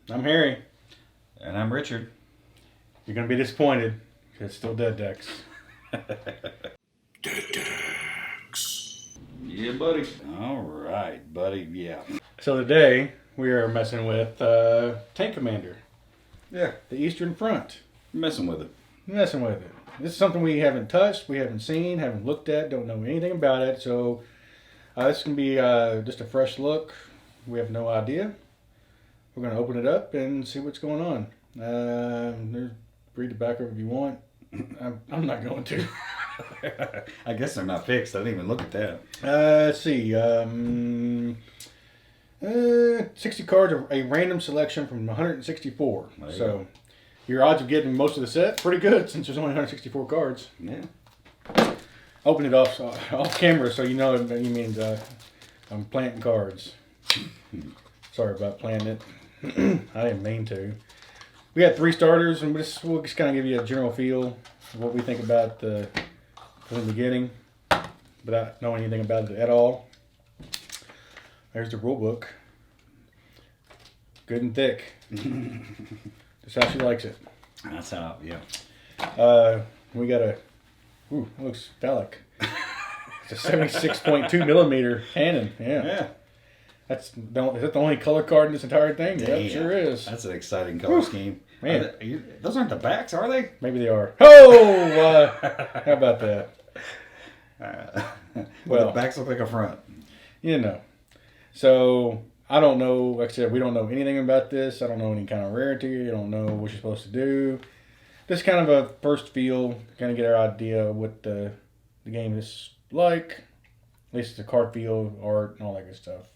I'm Harry. And I'm Richard. You're going to be disappointed because it's still dead decks. Dead decks. Yeah, buddy. All right, buddy. Yeah. So today we are messing with Tank Commander. Yeah. The Eastern Front. Messing with it. Messing with it. This is something we haven't touched, we haven't seen, haven't looked at, don't know anything about it. So this can be just a fresh look. We have no idea. We're going to open it up and see what's going on. Read the back of it if you want. I'm not going to. I guess they're not fixed. I didn't even look at that. Let's see. 60 cards, a random selection from 164. So your odds of getting most of the set, pretty good since there's only 164 cards. Yeah. Open it off camera so you know it means I'm planting cards. Sorry about planting it. I didn't mean to. We got 3 starters, and we'll just kind of give you a general feel of what we think about from the beginning, without knowing anything about it at all. There's the rule book. Good and thick. Just how she likes it. That's how, yeah. We got it looks phallic. It's a 76.2 millimeter cannon. Yeah. Is that the only color card in this entire thing? Yeah, it sure is. That's an exciting color scheme. Man. Those aren't the backs, are they? Maybe they are. Oh! How about that? Well, the backs look like a front. You know. So, I don't know. Like I said, we don't know anything about this. I don't know any kind of rarity. I don't know what you're supposed to do. Just kind of a first feel. Kind of get our idea of what the game is like. At least the card feel, art, and all that good stuff.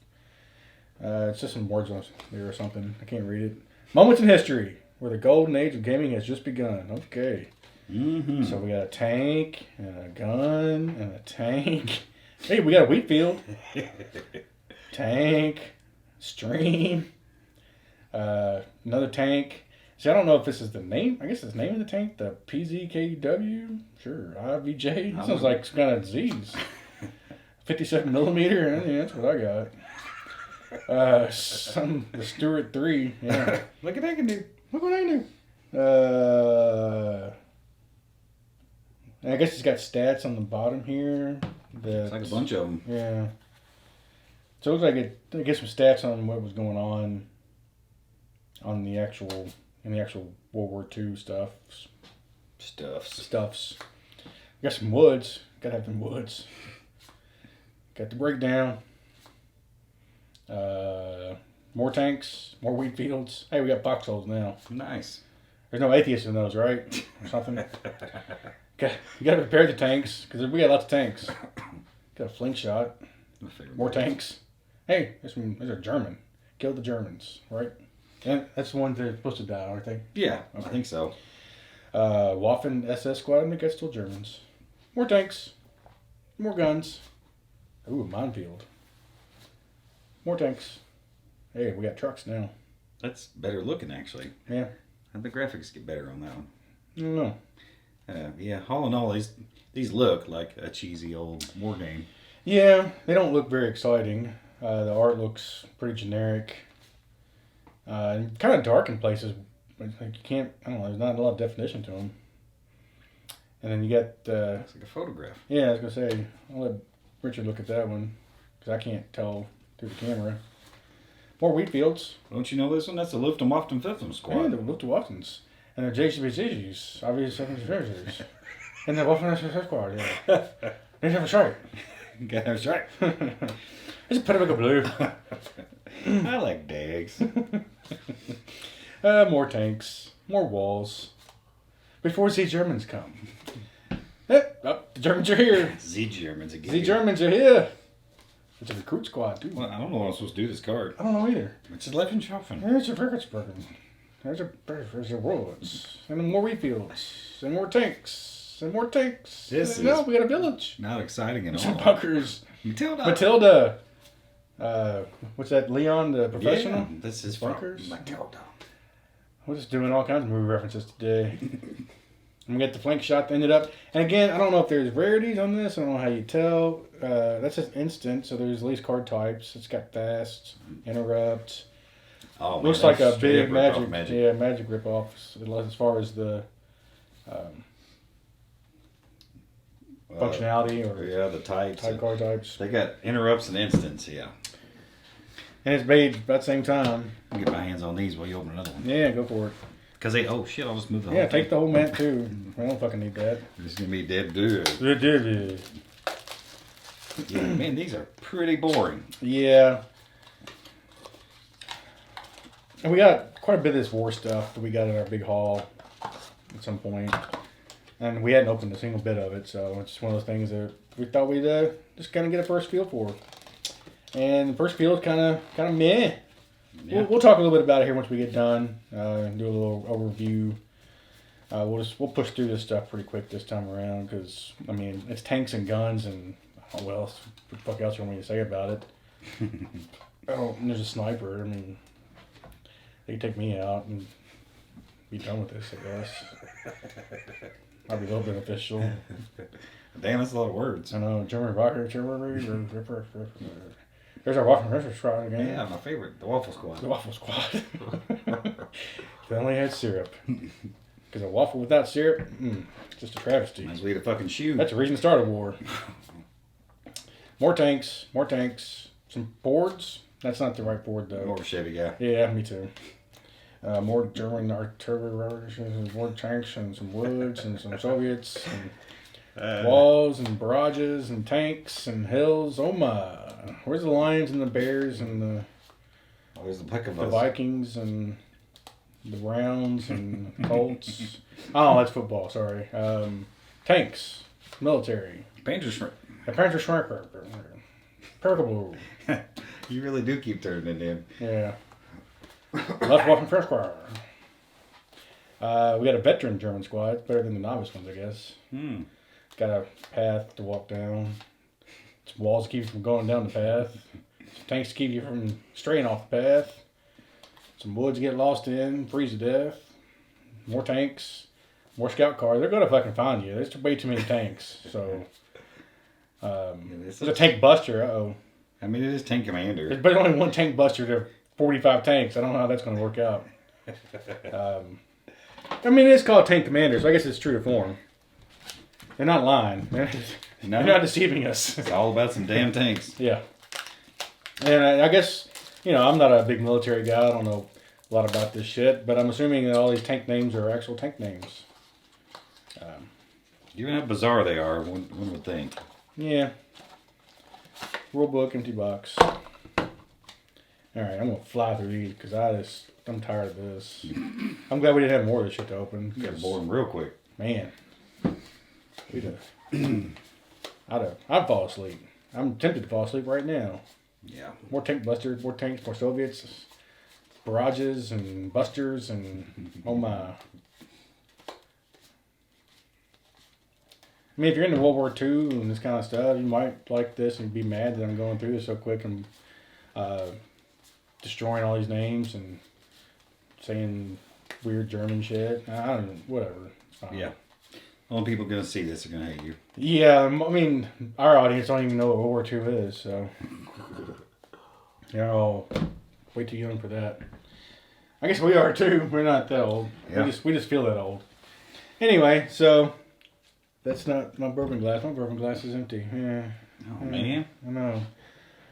It's just some words on there or something. I can't read it. Moments in history where the golden age of gaming has just begun. Okay. Mm-hmm. So we got a tank and a gun and a tank. Hey, we got a wheat field. Tank, stream, another tank. See, I don't know if this is the name. I guess it's the name of the tank. The PZKW. Sure, IVJ. That sounds like some kind of disease. 57 millimeter. Yeah, that's what I got. The Stewart 3. Yeah. Look at that can do. Look what I do. I guess it's got stats on the bottom here. It's like a bunch of them. Yeah. So it looks like it gets some stats on what was going on in the actual World War II stuffs. Got some woods. Gotta have some woods. Got the breakdown. More tanks, more wheat fields. Hey, we got foxholes now. Nice. There's no atheists in those, right? Or something. Okay, you gotta prepare the tanks because we got lots of tanks. Got a flint shot. More tanks. Hey, there's a German. Kill the Germans, right? And that's the ones that are supposed to die, aren't they? Yeah, okay. I think so. Waffen SS squad. I think that's still Germans. More tanks. More guns. Ooh, minefield. More tanks. Hey, we got trucks now. That's better looking, actually. Yeah. And the graphics get better on that one. I don't know. Yeah, all in all, these look like a cheesy old war game. Yeah, they don't look very exciting. The art looks pretty generic. Kind of dark in places. Like you can't, I don't know, there's not a lot of definition to them. And then you got... It's like a photograph. Yeah, I was going to say, I'll let Richard look at that one. Because I can't tell through the camera. More wheat fields. Don't you know this one? That's the Luftwaffen Fifth Squad. Yeah, the Luftwaffens. And the JCBCs, obviously treasures. And the Waffen SS squad, yeah. They have a strike. Got a strike. Just put it like a blue. I like dags. More tanks. More walls. Before Zee Germans come. The Germans are here. Zee Germans again. Zee Germans are here. It's a recruit squad, too. Well, I don't know what I'm supposed to do with this card. I don't know either. It's a Lebensschaffen. Yeah, it's a Verketsbergen. There's a woods. And more wheat fields. And more tanks. And more tanks. No, we got a village. Not exciting at all. Some bunkers. Matilda. What's that? Leon the professional? Yeah, this is bunkers. Matilda. We're just doing all kinds of movie references today. And we got the flank shot that ended up. And again, I don't know if there's rarities on this. I don't know how you tell. That's just instant, so there's at least card types. It's got fast, interrupt. Oh, man, looks like a that's straight big up rip-off Magic. Yeah, Magic ripoff. As far as the functionality or the types. type card types. They got interrupts and instants, yeah. And it's made about the same time. I'll get my hands on these while you open another one. Yeah, go for it. Because they, oh shit, I'll just move the whole Yeah, thing. take the whole mat too. I don't fucking need that. This is going to be dead dude. Yeah, man, these are pretty boring. Yeah. And we got quite a bit of this war stuff that we got in our big haul at some point. And we hadn't opened a single bit of it, so it's just one of those things that we thought we'd just kind of get a first feel for. And the first feel is kind of meh. Yeah. We'll talk a little bit about it here once we get done. Do a little overview. We'll push through this stuff pretty quick this time around because I mean it's tanks and guns and what else? What the fuck else you want me to say about it? Oh, and there's a sniper. I mean, they can take me out and be done with this. I guess might be a little beneficial. Damn, that's a lot of words. I know German vodka. There's our waffle squad again. Yeah, my favorite, the waffle squad. The waffle squad. If they only had syrup. Because a waffle without syrup, just a travesty. Might as well eat a fucking shoe. That's the reason to start a war. More tanks. Some boards. That's not the right board though. More of a Chevy guy. Yeah, me too. More German artillery, and more tanks and some woods and some Soviets and walls and barrages and tanks and hills. Oh my! Where's the lions and the bears and the there's the pick of the us. Vikings and the Browns and Colts? Oh, that's football. Sorry. Tanks, military. Panzerschmerz. A Panzerschmerz. Perkable. You really do keep turning it in. Yeah. Let's walk in first square. We got a veteran German squad. It's better than the novice ones, I guess. Got a path to walk down. Some walls to keep you from going down the path. Some tanks to keep you from straying off the path. Some woods to get lost in, freeze to death. More tanks. More scout cars. They're going to fucking find you. There's way too many tanks. So, there's a tank buster. Uh-oh. I mean, it is Tank Commander. There's only one tank buster to 45 tanks. I don't know how that's going to work out. I mean, it's called Tank Commander, so I guess it's true to form. They're not lying. They're not deceiving us. It's all about some damn tanks. Yeah. And I guess, I'm not a big military guy. I don't know a lot about this shit, but I'm assuming that all these tank names are actual tank names. Given how bizarre they are, one would think. Yeah. Rule book, empty box. All right, I'm going to fly through these because I'm tired of this. I'm glad we didn't have more of this shit to open. You got bored real quick. Man. I'd fall asleep. I'm tempted to fall asleep right now. Yeah. More tank busters, more tanks, more Soviets, barrages and busters and oh my. I mean, if you're into World War II and this kind of stuff, you might like this and be mad that I'm going through this so quick and destroying all these names and saying weird German shit. I don't know, whatever. It's fine. Yeah. Only people going to see this are going to hate you. Yeah, I mean, our audience don't even know what World War II is, so. Way too young for that. I guess we are too. We're not that old. Yeah. We just feel that old. Anyway, so. That's not my bourbon glass. My bourbon glass is empty. Yeah. Oh, man. I know.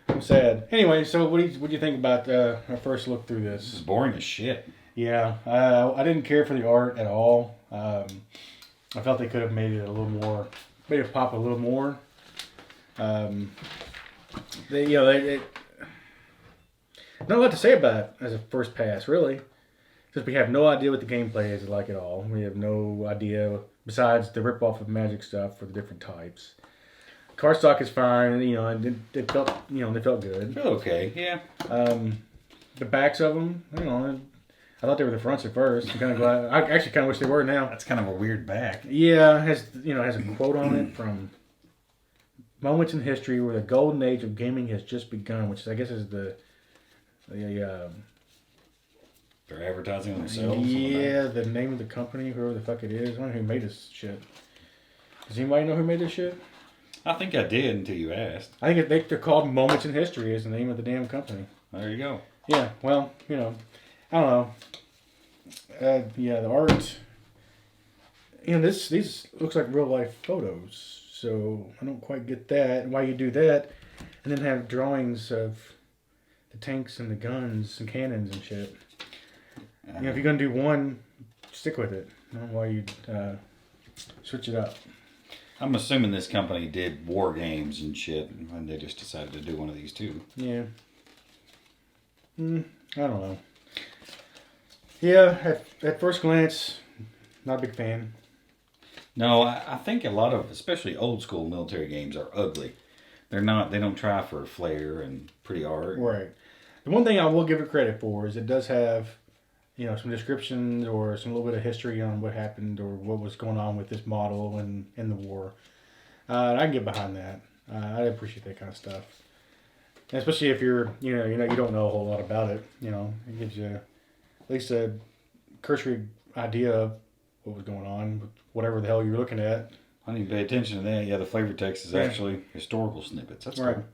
I'm sad. Anyway, so what do you think about our first look through this? This is boring as shit. Yeah. I didn't care for the art at all. I felt they could have made it a little more, made it pop a little more. They not a lot to say about it as a first pass, really. Because we have no idea what the gameplay is like at all. We have no idea, besides the rip-off of Magic stuff for the different types. Cardstock is fine, and it felt, they felt good. Feel okay, yeah. The backs of them, I thought they were the fronts at first. I'm kind of glad. I actually kind of wish they were now. That's kind of a weird back. Yeah, it has a quote on it from Moments in History where the golden age of gaming has just begun, which I guess is they're advertising themselves. Yeah, the name of the company, whoever the fuck it is. I don't know who made this shit. Does anybody know who made this shit? I think I did until you asked. I think they're called Moments in History is the name of the damn company. There you go. Yeah, well, I don't know. Yeah, the art. These looks like real life photos, so I don't quite get that. Why you do that, and then have drawings of the tanks and the guns and cannons and shit. If you're gonna do one, stick with it. I don't know why you switch it up. I'm assuming this company did war games and shit, and they just decided to do one of these too. Yeah. I don't know. Yeah, at first glance, not a big fan. No, I think a lot of, especially old school military games, are ugly. They're not. They don't try for flair and pretty art. Right. The one thing I will give it credit for is it does have, some descriptions or some little bit of history on what happened or what was going on with this model and in the war. I can get behind that. I appreciate that kind of stuff, and especially if you're, you don't know a whole lot about it. It gives you at least a cursory idea of what was going on with whatever the hell you're looking at. I need to pay attention to that. Yeah, the flavor text is actually historical snippets. That's right. Cool.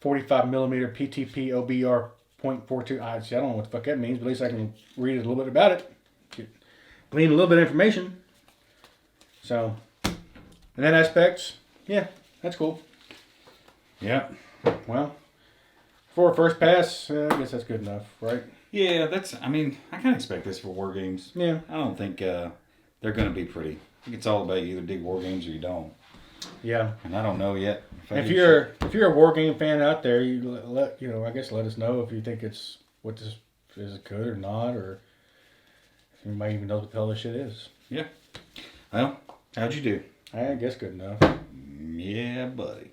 45 millimeter PTP OBR .42. I don't know what the fuck that means, but at least I can read a little bit about it. Glean a little bit of information. So, in that aspect, yeah, that's cool. Yeah. Well, for a first pass, I guess that's good enough, right? Yeah, I kind of expect this for war games. Yeah. I don't think they're going to be pretty. I think it's all about you either dig war games or you don't. Yeah. And I don't know yet. If you're a war game fan out there, I guess let us know if you think it's what this is good or not, or if you might even know what the hell this shit is. Yeah. Well, how'd you do? I guess good enough. Yeah, buddy.